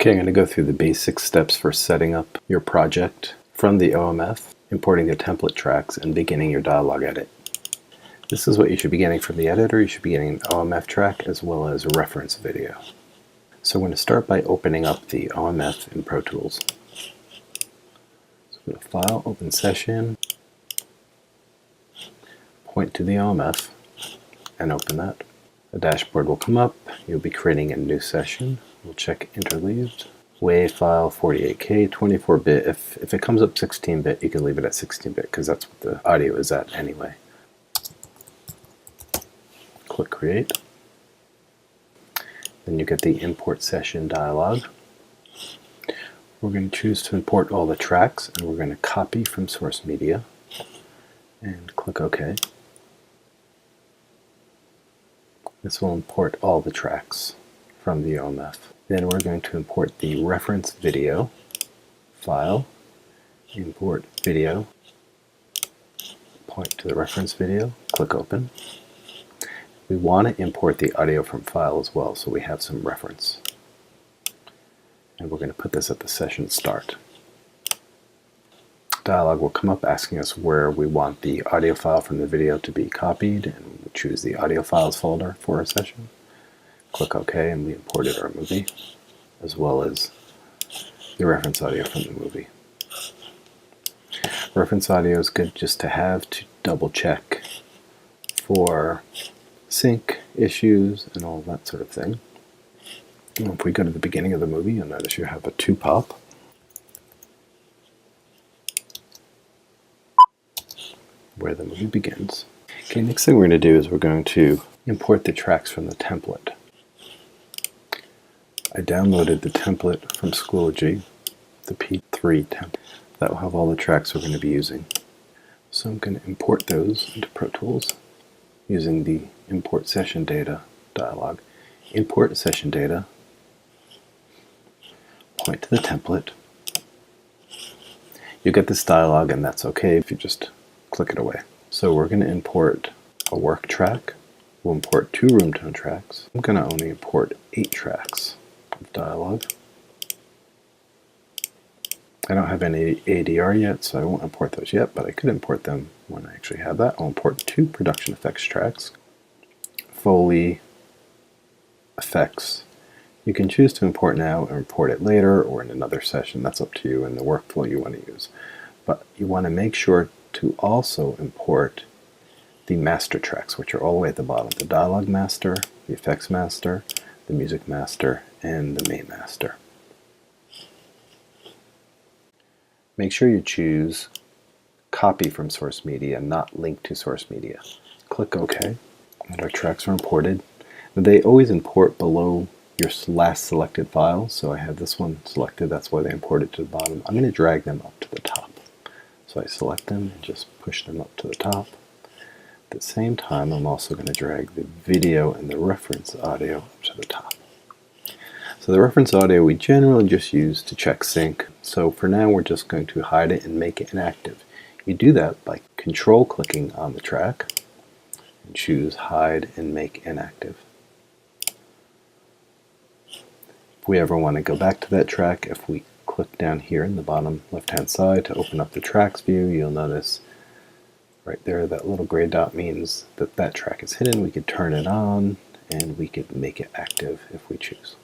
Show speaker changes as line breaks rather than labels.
Okay, I'm going to go through the basic steps for setting up your project from the OMF, importing the template tracks, and beginning your dialogue edit. This is what you should be getting from the editor. You should be getting an OMF track as well as a reference video. So I'm going to start by opening up the OMF in Pro Tools. So go to File, Open Session, point to the OMF, and open that. A dashboard will come up. You'll be creating a new session. We'll check interleaved. WAV file 48K, 24-bit. If it comes up 16-bit, you can leave it at 16-bit because that's what the audio is at anyway. Click Create. Then you get the Import Session dialog. We're going to choose to import all the tracks, and we're going to copy from source media. And click OK. This will import all the tracks from the OMF. Then we're going to import the reference video file, import video, point to the reference video, click open. We want to import the audio from file as well, so we have some reference. And we're going to put this at the session start. Dialog will come up asking us where we want the audio file from the video to be copied, and we choose the audio files folder for our session. Click OK, and we imported our movie, as well as the reference audio from the movie. Reference audio is good just to have to double check for sync issues and all that sort of thing. And if we go to the beginning of the movie, you'll notice you have a 2-pop. Where the movie begins. Okay, next thing we're going to do is we're going to import the tracks from the template. I downloaded the template from Schoology, the P3 template. That will have all the tracks we're going to be using. So I'm going to import those into Pro Tools using the Import Session Data dialog. Import Session Data, point to the template. You get this dialog, and that's okay if you just click it away. So we're going to import a work track. We'll import 2 room tone tracks. I'm going to only import 8 tracks of dialogue. I don't have any ADR yet, so I won't import those yet, but I could import them when I actually have that. I'll import 2 production effects tracks. Foley, effects. You can choose to import now or import it later or in another session. That's up to you and the workflow you want to use. But you want to make sure to also import the master tracks, which are all the way at the bottom. The dialogue master, the effects master, the music master, and the main master. Make sure you choose copy from source media, not link to source media. Click OK, and our tracks are imported. They always import below your last selected file, so I have this one selected, that's why they imported to the bottom. I'm going to drag them up to the top. So I select them and just push them up to the top. At the same time, I'm also going to drag the video and the reference audio up to the top. So the reference audio we generally just use to check sync. So for now, we're just going to hide it and make it inactive. You do that by control-clicking on the track and choose Hide and Make Inactive. If we ever want to go back to that track, if we click down here in the bottom left-hand side to open up the tracks view, you'll notice right there that little gray dot means that that track is hidden. We could turn it on and we could make it active if we choose.